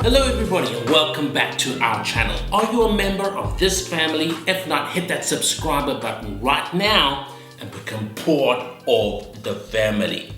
Hello everybody and welcome back to our channel. Are you a member of this family? If not, hit that subscriber button right now and become part of the family.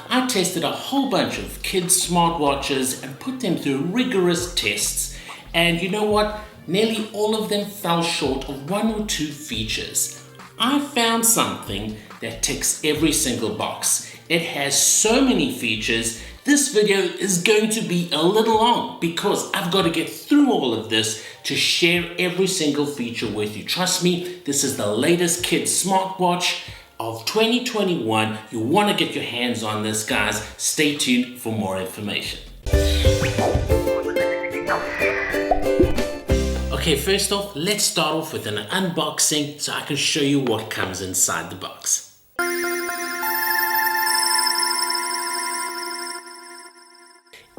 I tested a whole bunch of kids' smartwatches and put them through rigorous tests, and you know what? Nearly all of them fell short of one or two features. I found something that ticks every single box. It has so many features. This video is going to be a little long because I've got to get through all of this to share every single feature with you. Trust me, this is the latest kids smartwatch of 2021. You want to get your hands on this, guys. Stay tuned for more information. Okay, first off, let's start off with an unboxing so I can show you what comes inside the box.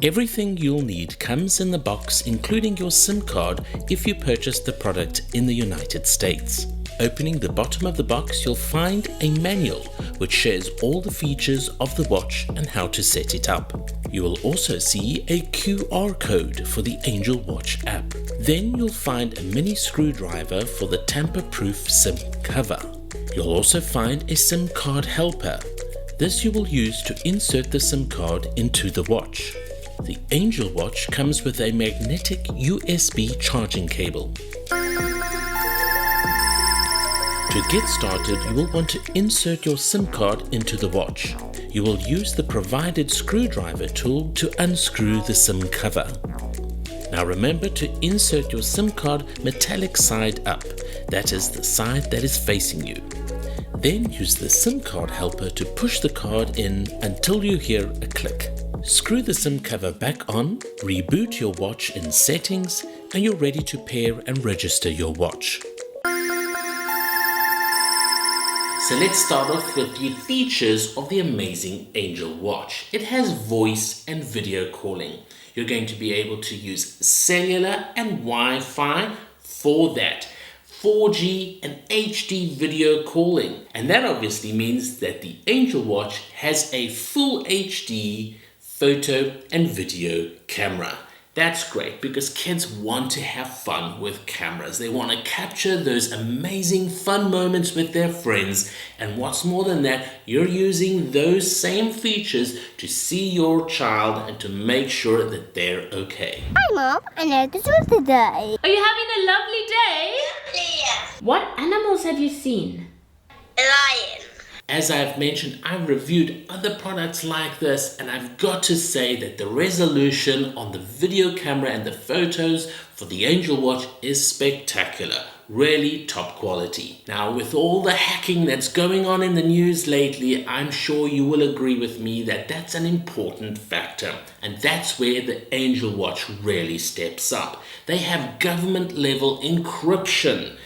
Everything you'll need comes in the box, including your SIM card if you purchase the product in the United States. Opening the bottom of the box, you'll find a manual which shares all the features of the watch and how to set it up. You will also see a QR code for the Angel Watch app. Then you'll find a mini screwdriver for the tamper-proof SIM cover. You'll also find a SIM card helper. This you will use to insert the SIM card into the watch. The Angel Watch comes with a magnetic USB charging cable. To get started, you will want to insert your SIM card into the watch. You will use the provided screwdriver tool to unscrew the SIM cover. Now remember to insert your SIM card metallic side up, that is the side that is facing you. Then use the SIM card helper to push the card in until you hear a click. Screw the SIM cover back on, reboot your watch in settings, and you're ready to pair and register your watch. So let's start off with the features of the amazing Angel Watch. It has voice and video calling. You're going to be able to use cellular and Wi-Fi for that. 4G and HD video calling. And that obviously means that the Angel Watch has a full HD photo and video camera. That's great because kids want to have fun with cameras. They want to capture those amazing fun moments with their friends. And what's more than that, you're using those same features to see your child and to make sure that they're okay. Hi Mom, I know this was the day. Are you having a lovely day? Yes. What animals have you seen? A lion. As I've mentioned, I've reviewed other products like this, and I've got to say that the resolution on the video camera and the photos for the Angel Watch is spectacular. Really top quality. Now, with all the hacking that's going on in the news lately, I'm sure you will agree with me that that's an important factor. And that's where the Angel Watch really steps up. They have government level encryption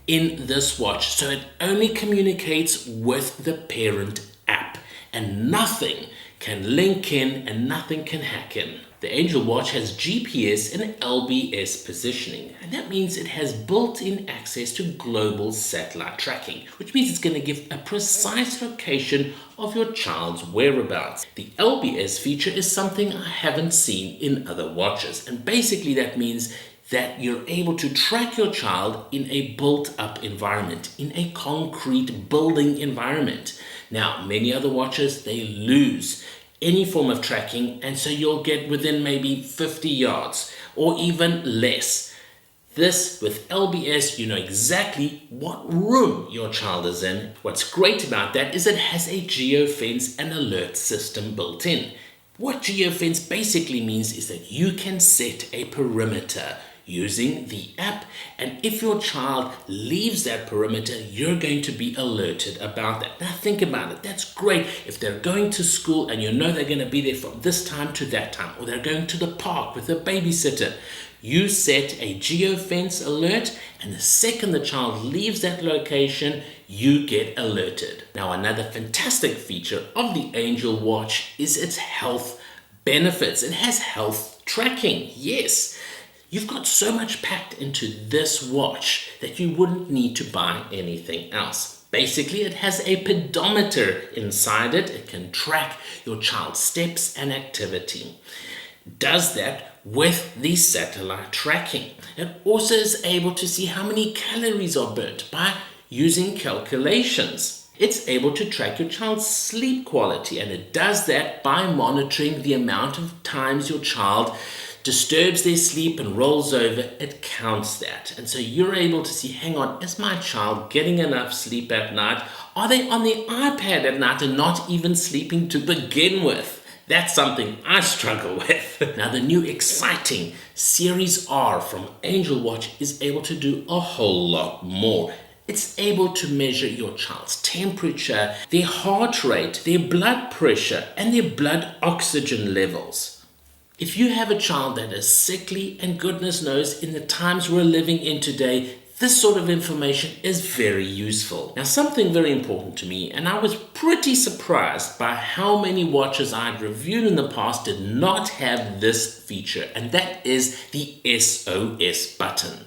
in this watch, so it only communicates with the parent app, and nothing can link in and nothing can hack in. The Angel Watch has GPS and LBS positioning, and that means it has built-in access to global satellite tracking, which means it's going to give a precise location of your child's whereabouts. The LBS feature is something I haven't seen in other watches, and basically that means that you're able to track your child in a built-up environment, in a concrete building environment. Now, many other watches, they lose any form of tracking, and so you'll get within maybe 50 yards or even less. This, with LBS, you know exactly what room your child is in. What's great about that is it has a geofence and alert system built in. What geofence basically means is that you can set a perimeter using the app, and if your child leaves that perimeter, you're going to be alerted about that. Now think about it, that's great if they're going to school and you know they're going to be there from this time to that time, or they're going to the park with a babysitter. You set a geofence alert, and the second the child leaves that location, you get alerted. Now, another fantastic feature of the Angel Watch is its health benefits. It has health tracking, yes. You've got so much packed into this watch that you wouldn't need to buy anything else. Basically, it has a pedometer inside it. It can track your child's steps and activity. It does that with the satellite tracking. It also is able to see how many calories are burnt by using calculations. It's able to track your child's sleep quality, and it does that by monitoring the amount of times your child disturbs their sleep and rolls over. It counts that. And so you're able to see, hang on, is my child getting enough sleep at night? Are they on the iPad at night and not even sleeping to begin with? That's something I struggle with. Now, the new exciting Series R from Angel Watch is able to do a whole lot more. It's able to measure your child's temperature, their heart rate, their blood pressure, and their blood oxygen levels. If you have a child that is sickly, and goodness knows in the times we're living in today, this sort of information is very useful. Now, something very important to me, and I was pretty surprised by how many watches I'd reviewed in the past did not have this feature, and that is the SOS button.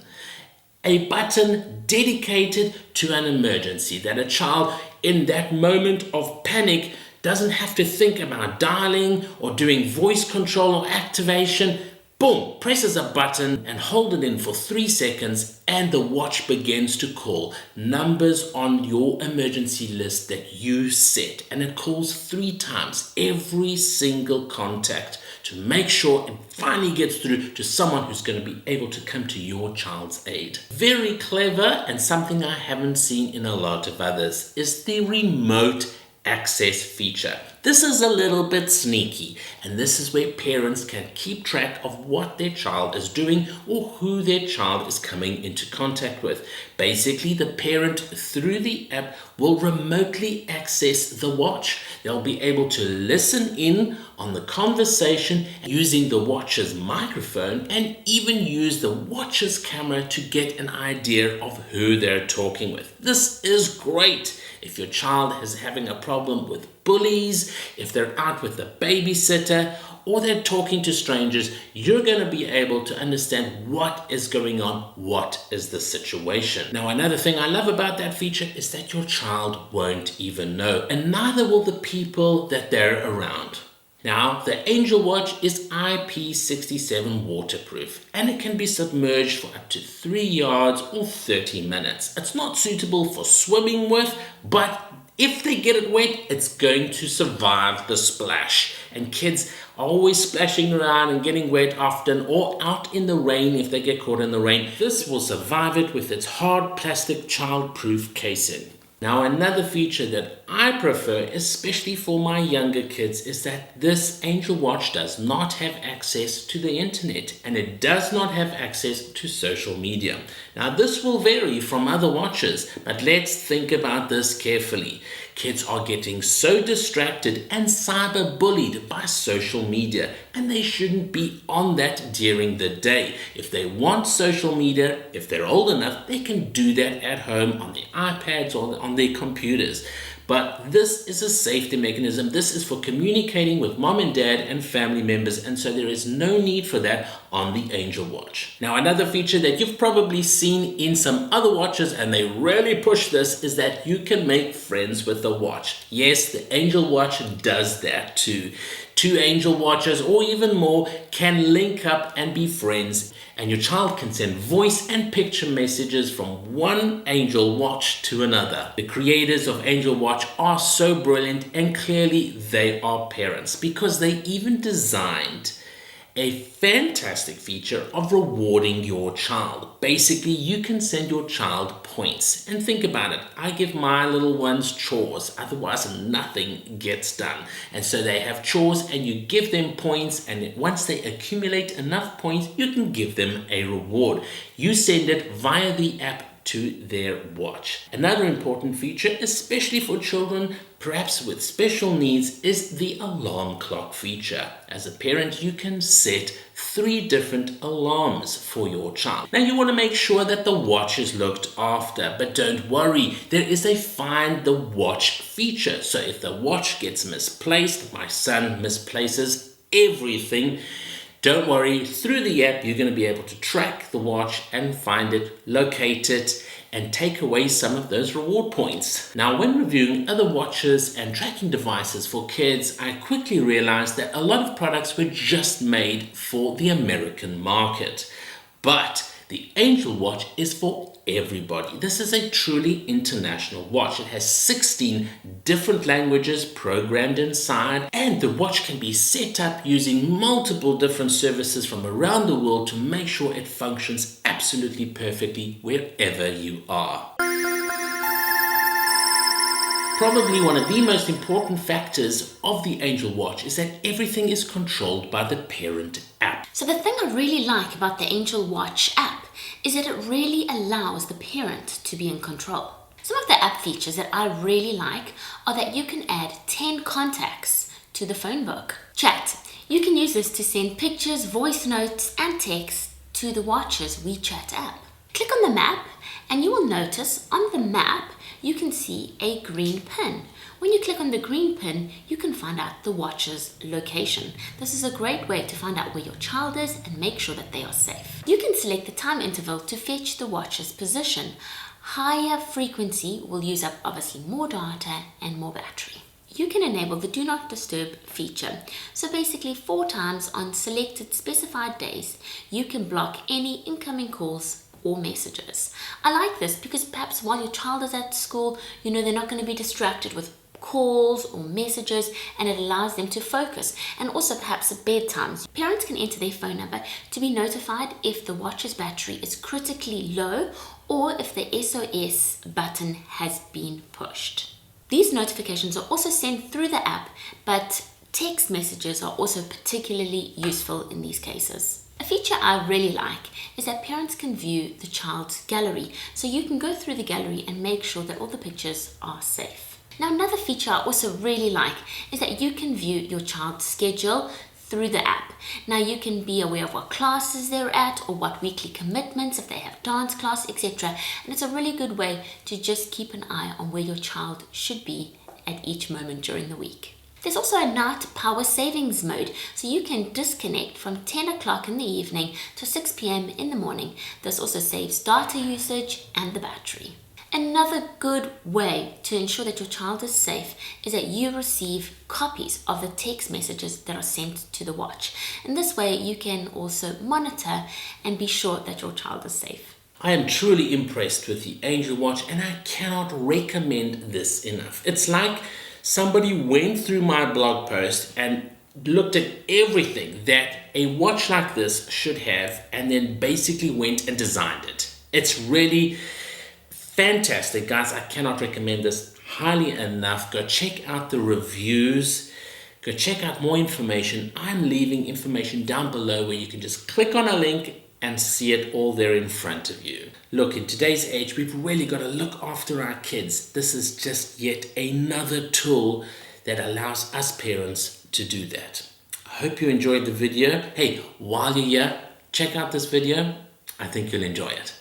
A button dedicated to an emergency, that a child in that moment of panic doesn't have to think about dialing or doing voice control or activation. Boom, presses a button and hold it in for 3 seconds, and the watch begins to call numbers on your emergency list that you set, and it calls 3 times every single contact to make sure it finally gets through to someone who's going to be able to come to your child's aid. Very clever, and something I haven't seen in a lot of others is the remote access feature. This is a little bit sneaky, and this is where parents can keep track of what their child is doing or who their child is coming into contact with. Basically, the parent through the app will remotely access the watch. They'll be able to listen in on the conversation using the watch's microphone, and even use the watch's camera to get an idea of who they're talking with. This is great if your child is having a problem with bullies, if they're out with a babysitter, or they're talking to strangers. You're going to be able to understand what is going on, what is the situation. Now, another thing I love about that feature is that your child won't even know, and neither will the people that they're around. Now, the Angel Watch is IP67 waterproof, and it can be submerged for up to 3 yards or 30 minutes. It's not suitable for swimming with, but if they get it wet, it's going to survive the splash. And kids are always splashing around and getting wet often, or out in the rain if they get caught in the rain. This will survive it with its hard plastic child-proof casing. Now, another feature that I prefer, especially for my younger kids, is that this Angel Watch does not have access to the internet, and it does not have access to social media. Now, this will vary from other watches, but let's think about this carefully. Kids are getting so distracted and cyberbullied by social media, and they shouldn't be on that during the day. If they want social media, if they're old enough, they can do that at home on their iPads or on their computers. But this is a safety mechanism. This is for communicating with mom and dad and family members, and so there is no need for that on the Angel Watch. Now, another feature that you've probably seen in some other watches, and they really push this, is that you can make friends with the watch. Yes, the Angel Watch does that too. 2 Angel Watches or even more can link up and be friends, and your child can send voice and picture messages from one Angel Watch to another. The creators of Angel Watch are so brilliant, and clearly they are parents, because they even designed a fantastic feature of rewarding your child. Basically, you can send your child points. And think about it, I give my little ones chores, otherwise nothing gets done. And so they have chores, and you give them points, and once they accumulate enough points, you can give them a reward. You send it via the app to their watch. Another important feature, especially for children perhaps with special needs, is the alarm clock feature. As a parent, you can set 3 different alarms for your child. Now, you want to make sure that the watch is looked after, but don't worry, there is a find the watch feature. So if the watch gets misplaced, my son misplaces everything, don't worry, through the app, you're going to be able to track the watch and find it, locate it, and take away some of those reward points. Now, when reviewing other watches and tracking devices for kids, I quickly realized that a lot of products were just made for the American market. But the Angel Watch is for everybody. This is a truly international watch. It has 16 different languages programmed inside, and the watch can be set up using multiple different services from around the world to make sure it functions absolutely perfectly wherever you are. Probably one of the most important factors of the Angel Watch is that everything is controlled by the parent app. So the thing I really like about the Angel Watch app is that it really allows the parent to be in control. Some of the app features that I really like are that you can add 10 contacts to the phone book. Chat. You can use this to send pictures, voice notes, and text to the watch's WeChat app. Click on the map and you will notice on the map you can see a green pin. When you click on the green pin, you can find out the watch's location. This is a great way to find out where your child is and make sure that they are safe. You can select the time interval to fetch the watch's position. Higher frequency will use up obviously more data and more battery. You can enable the Do Not Disturb feature. So basically 4 times on selected specified days, you can block any incoming calls or messages. I like this because perhaps while your child is at school, they're not going to be distracted with calls or messages, and it allows them to focus. And also perhaps at bedtime, parents can enter their phone number to be notified if the watch's battery is critically low or if the SOS button has been pushed. These notifications are also sent through the app, but text messages are also particularly useful in these cases. A feature I really like is that parents can view the child's gallery, so you can go through the gallery and make sure that all the pictures are safe. Now, another feature I also really like is that you can view your child's schedule through the app. Now, you can be aware of what classes they're at or what weekly commitments, if they have dance class, etc. And it's a really good way to just keep an eye on where your child should be at each moment during the week. There's also a night power savings mode, so you can disconnect from 10 o'clock in the evening to 6 p.m. in the morning. This also saves data usage and the battery. Another good way to ensure that your child is safe is that you receive copies of the text messages that are sent to the watch. In this way, you can also monitor and be sure that your child is safe. I am truly impressed with the Angel Watch, and I cannot recommend this enough. It's like somebody went through my blog post and looked at everything that a watch like this should have and then basically went and designed it. It's really fantastic, guys. I cannot recommend this highly enough. Go check out the reviews. Go check out more information. I'm leaving information down below where you can just click on a link and see it all there in front of you. Look, in today's age, we've really got to look after our kids. This is just yet another tool that allows us parents to do that. I hope you enjoyed the video. Hey, while you're here, check out this video. I think you'll enjoy it.